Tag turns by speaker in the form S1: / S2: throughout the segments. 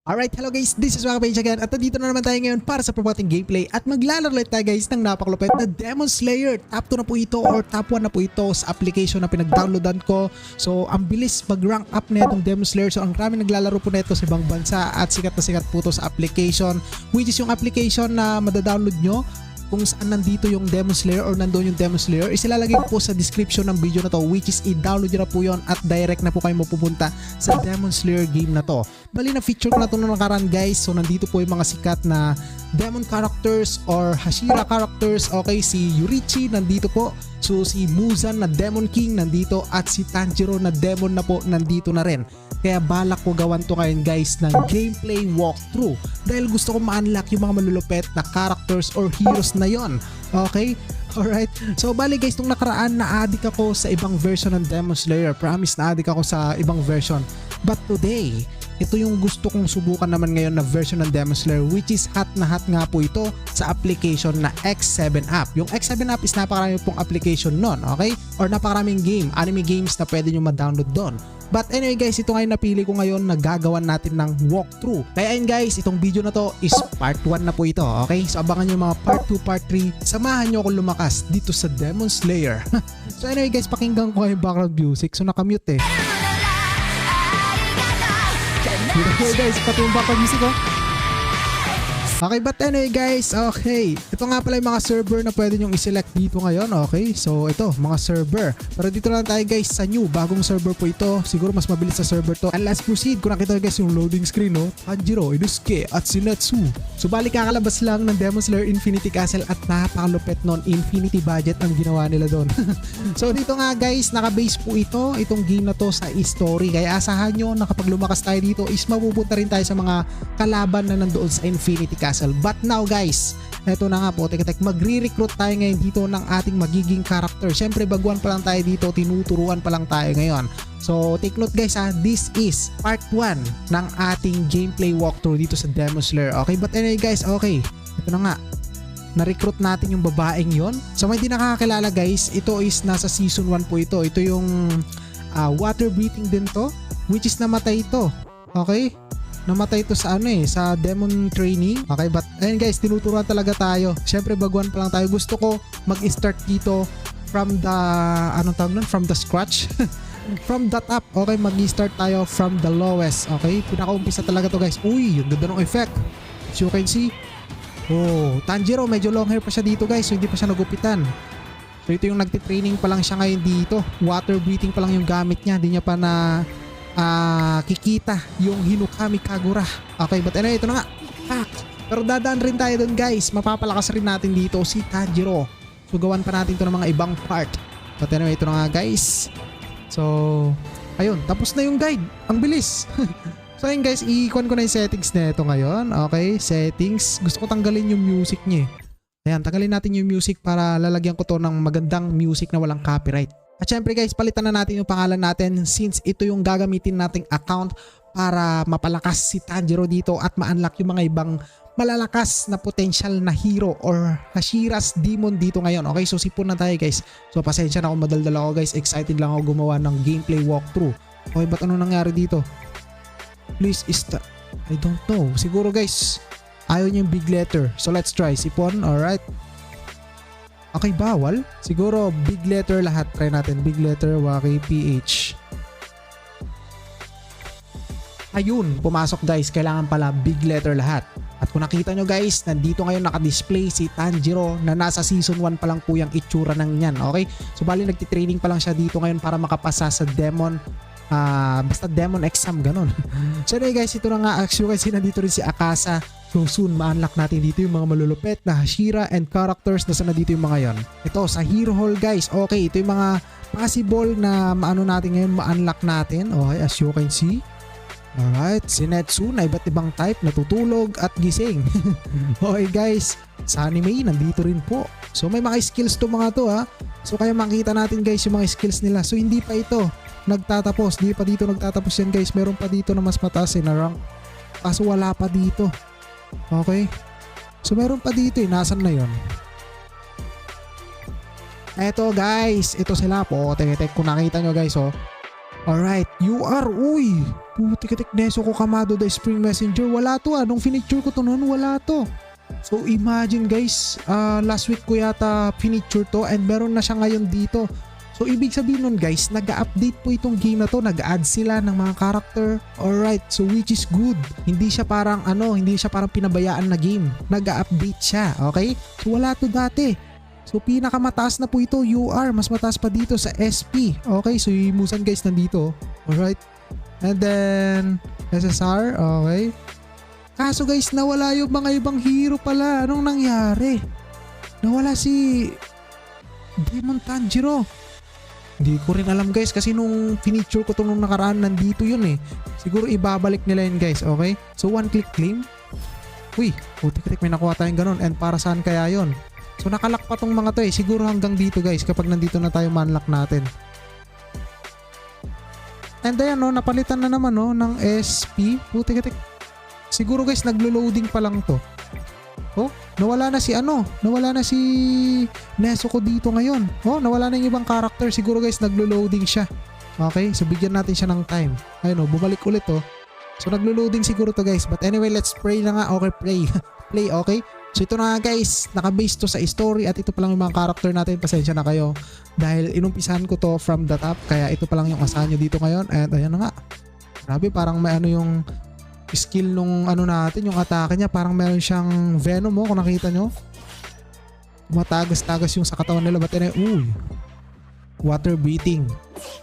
S1: Alright, hello guys, this is Waka Page again at nandito na naman tayo ngayon para sa pabating gameplay at maglalaro ulit tayo guys ng napakalupit na Demon Slayer. Top 2 na po ito or top 1 na po ito sa application na pinag-downloadan ko. So ang bilis mag-rank up na itong Demon Slayer. So ang marami naglalaro po na ito sa ibang bansa at sikat na sikat po ito sa application, which is yung application na madadownload nyo kung saan nandito yung Demon Slayer or nandoon yung Demon Slayer, isilalagay ko po sa description ng video na to, which is i-download nyo na po yun at direct na po kayo mapupunta sa Demon Slayer game na to. Bali na feature ko na to nung nakaraan guys. So nandito po yung mga sikat na demon characters or Hashira characters. Okay, si Yurichi nandito po. So si Muzan na Demon King nandito at si Tanjiro na Demon na po nandito na rin. Kaya balak ko gawan to ngayon guys ng gameplay walkthrough dahil gusto ko ma-unlock yung mga malulupet na characters or heroes na yon. Okay? Alright. So bali guys, nung nakaraan na-addict ako sa ibang version ng Demon Slayer. Promise na-addict ako sa ibang version. But today, ito yung gusto kong subukan naman ngayon na version ng Demon Slayer, which is hot na hot nga po ito sa application na X7 app. Yung X7 app is napakarami pong application nun, okay? Or napakaraming game, anime games na pwede nyo ma-download doon. But anyway guys, ito ngayon napili ko ngayon na gagawan natin ng walkthrough. Kaya ayun guys, itong video na to is part 1 na po ito, okay? So abangan nyo mga part 2, part 3. Samahan nyo ako lumakas dito sa Demon Slayer. So anyway guys, pakinggan ko yung background music. So nakamute eh. Okay guys, pati yung background music oh. Okay, but anyway guys, okay. Ito nga pala yung mga server na pwede nyong i-select dito ngayon, okay? So ito, mga server. Pero dito lang tayo guys sa new, bagong server po ito. Siguro mas mabilis sa server to. And let's proceed. Kung nakita guys yung loading screen, no? Tanjiro, Inosuke, at Zenitsu. So balik kakalabas lang ng Demon Slayer Infinity Castle at napakalupet nun. Infinity budget ang ginawa nila doon. So dito nga guys, naka-base po ito. Itong game na to sa story. Kaya asahan nyo na kapag lumakas tayo dito is mapupunta rin tayo sa mga kalaban na nandoon sa Infinity Castle. But now guys, eto na nga po, tek magre-recruit tayo ngayon dito ng ating magiging character. Syempre baguhan pa lang tayo dito, tinuturuan pa lang tayo ngayon. So take note guys ha, this is part 1 ng ating gameplay walkthrough dito sa Demon Slayer. Okay, but anyway guys, okay, ito na nga, na-recruit natin yung babaeng yon. So may hindi nakakakilala guys, ito is nasa season 1 po ito. Ito yung water breathing din to, which is namatay ito. Okay, namatay ito sa ano eh, sa demon training. Okay, but ayun guys, tinuturuan talaga tayo. Syempre baguhan pa lang tayo. Gusto ko mag-start dito from the anong tawag nun? From the scratch. From the top. Okay, mag-start tayo from the lowest. Okay, pinaka-umpisa talaga to guys. Uy, yung ganda ng effect. As you can see. Oh, Tanjiro, medyo long hair pa siya dito guys. So hindi pa siya nagupitan. So ito yung nagtitraining pa lang siya ngayon dito. Water breathing pa lang yung gamit niya. Hindi niya pa na kikita yung Hinokami Kagura. Okay, but anyway, ito na nga. Pero dadaan rin tayo dun guys. Mapapalakas rin natin dito si Tanjiro. So gawan pa natin ito ng mga ibang part. But anyway, ito na nga guys. So ayun, tapos na yung guide. Ang bilis. So ayun guys, i-icon ko na yung settings na ito ngayon. Okay, settings. Gusto ko tanggalin yung music niya. Ayan, tanggalin natin yung music para lalagyan ko to ng magandang music na walang copyright. At syempre guys, palitan na natin yung pangalan natin since ito yung gagamitin nating account para mapalakas si Tanjiro dito at ma-unlock yung mga ibang malalakas na potential na hero or Hashira's demon dito ngayon. Okay, so sipon na tayo guys. So pasensya na kung madaldal ako guys. Excited lang ako gumawa ng gameplay walkthrough. Okay, ba't ano nangyari dito? Please I don't know. Siguro guys, ayaw niya yung big letter. So let's try. Sipon, alright. Okay, bawal. Siguro big letter lahat. Try natin. Big letter, Waki, PH. Ayun, pumasok guys. Kailangan pala big letter lahat. At kung nakita nyo guys, nandito ngayon nakadisplay si Tanjiro na nasa season 1 pa lang po yung itsura ng yan. Okay? So bali nagtitraining pa lang siya dito ngayon para makapasa sa demon. Basta demon exam, ganun. So anyway guys, ito na nga. Actually kasi nandito rin si Akasa. So soon ma-unlock natin dito yung mga malulupet na Hashira and characters. Nasaan na dito yung mga yon? Ito sa Hero Hall guys. Okay, ito yung mga possible na maano natin ngayon, ma-unlock natin. Okay, as you can see. Alright, Zenitsu na iba't ibang type, natutulog at gising. Okay guys, sa anime nandito rin po. So may mga skills to mga to ha. So kaya makita natin guys yung mga skills nila. So hindi pa ito nagtatapos. Hindi pa dito nagtatapos yan guys. Meron pa dito na mas mataas na rank. Kaso wala pa dito. Okay. So meron pa dito eh. Nasaan na yun? Eto guys. Ito sila po. Tek kung nakita nyo guys oh. Alright, uy. Putik-tik Nezuko Kamado the Spring Messenger. Wala to nung finiture ko to noon, wala to. So imagine guys, last week ko yata finiture to and meron na siya ngayon dito. So ibig sabihin nun guys, nag-update po itong game na to, nag-add sila ng mga character. Alright, so which is good. Hindi siya parang pinabayaan na game. Nag-update siya, okay? So wala to dati. So pinakamataas na po ito, UR, mas mataas pa dito sa SP. Okay, so yung Musan guys nandito. Alright. And then SSR, okay. Kaso guys, nawala yung mga ibang hero pala. Anong nangyari? Nawala si Demon Tanjiro. Hindi ko rin alam guys kasi nung finiture ko to nung nakaraan nandito yun eh. Siguro ibabalik nila yun guys, okay? So one click claim. Uy, putik-tik may nakuha tayong ganun. And para saan kaya yun? So nakalak pa tong mga to eh. Siguro hanggang dito guys kapag nandito na tayo manlock natin. And ayan napalitan na naman ng SP. Putik-tik. Siguro guys naglo-loading pa lang to. Oh, nawala na si Nezuko dito ngayon. Oh, nawala na yung ibang character. Siguro guys naglo-loading siya. Okay, so bigyan natin siya ng time. Ayun bumalik ulit So naglo-loading siguro to guys. But anyway, let's pray na nga. Okay, pray. Play, okay? So ito na nga guys, naka-base to sa story at ito pa lang yung mga character natin. Pasensya na kayo dahil inumpisahan ko to from the top, kaya ito pa lang yung asahan nyo dito ngayon. And ayan na nga. Grabe, parang may yung skill nung natin, yung atake niya, parang meron siyang venom kung nakita nyo. Matagas-tagas yung sa katawan nila. But water breathing.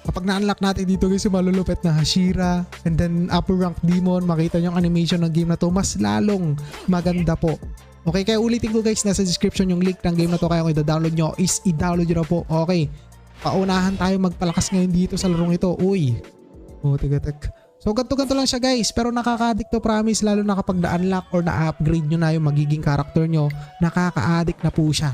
S1: Kapag na-unlock natin dito guys yung malulupit na Hashira and then upper rank demon, makita nyo yung animation ng game na to, mas lalong maganda po. Okay, kaya ulitin ko guys, nasa description yung link ng game na to, kaya kung i-download nyo is i-download nyo na po. Okay, paunahan tayo magpalakas ngayon dito sa larong ito. Uy, tigatek. So ganto-ganto lang siya guys, pero nakaka-addict to, promise, lalo na kapag na-unlock or na-upgrade nyo na yung magiging character nyo, nakaka-addict na po siya.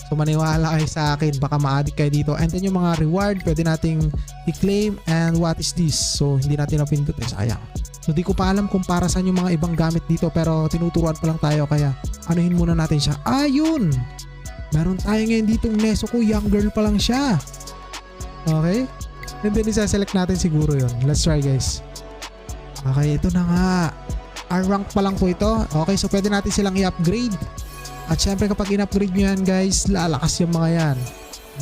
S1: So maniwala kayo sa akin, baka ma-addict kayo dito. And then yung mga reward, pwede nating i-claim. And what is this? So hindi natin napindot sayang. So di ko pa alam kung para saan yung mga ibang gamit dito, pero tinuturuan pa lang tayo, kaya anuhin muna natin siya. Ayun! Meron tayo ngayon ditong Nezuko, young girl pa lang siya. Okay? And then isa-select natin siguro yun. Let's try guys. Okay, ito na nga. R-rank pa lang po ito. Okay, so pwede natin silang i-upgrade. At syempre kapag in-upgrade nyo yan guys, lalakas yung mga yan.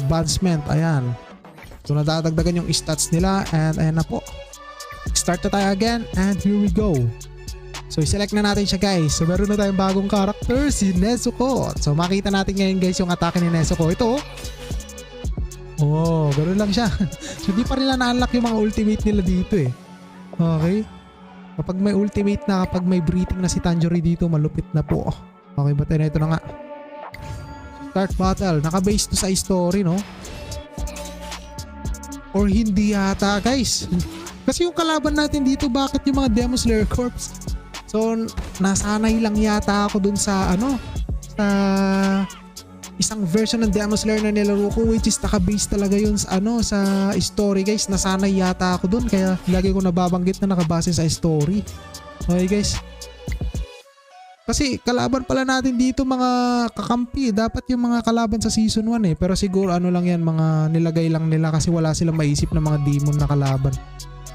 S1: Advancement, ayan. So nadadagdagan yung stats nila and ayan na po. Start na tayo again and here we go. So i-select na natin siya guys. So meron na tayong bagong character, si Nezuko. So makita natin ngayon guys yung atake ni Nezuko. Ito ganoon lang siya. So di pa nila na-unlock yung mga ultimate nila dito eh. Okay. Kapag may ultimate na, kapag may breathing na si Tanjiro dito, malupit na po. Okay, but ito na nga. Start battle. Naka-base to sa story, no? Or hindi yata, guys. Kasi yung kalaban natin dito, bakit yung mga Demon Slayer Corps? So, nasanay lang yata ako dun sa, sa isang version ng Demon Slayer na nilaro ko, which is naka-base talaga yun sa, sa story, guys. Nasanay yata ako dun, kaya lagi ko nababanggit na nakabase sa story. Okay, guys. Kasi kalaban pala natin dito mga kakampi. Dapat yung mga kalaban sa season 1 eh. Pero siguro lang yan, mga nilagay lang nila kasi wala silang maisip na mga demon na kalaban.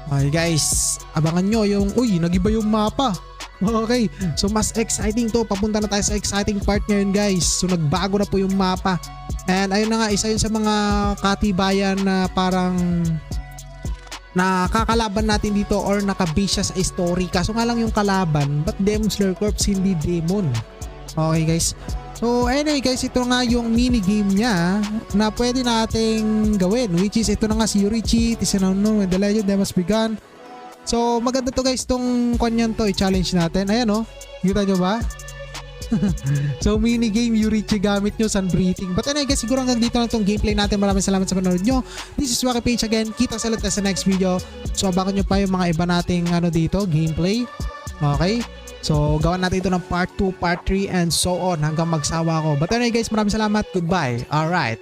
S1: Okay guys, abangan nyo yung, nagiba yung mapa. Okay, so mas exciting to. Papunta na tayo sa exciting part ngayon guys. So nagbago na po yung mapa. And ayun na nga, isa yun sa mga katibayan na parang nakakalaban natin dito or nakabase siya sa story. Kaso nga lang yung kalaban, but Demon Slayer Corps hindi demon. Okay guys. So anyway guys, ito nga yung mini game niya na pwede nating gawin, which is ito na nga si Yoriichi, it is unknown when the legend must begun. So maganda to guys, tong kanyan to i-challenge natin. Ayan kita nyo ba? So mini game Yoriichi gamit nyo, sun breathing. But anyway guys, siguro hanggang dito na itong gameplay natin. Maraming salamat sa panonood nyo. This is Wacky Page again. Kita sa ulit sa next video. So abangan nyo pa yung mga iba nating dito, gameplay. Okay, so gawan natin ito ng part 2, part 3 and so on hanggang magsawa ako. But anyway guys, maraming salamat. Goodbye. Alright.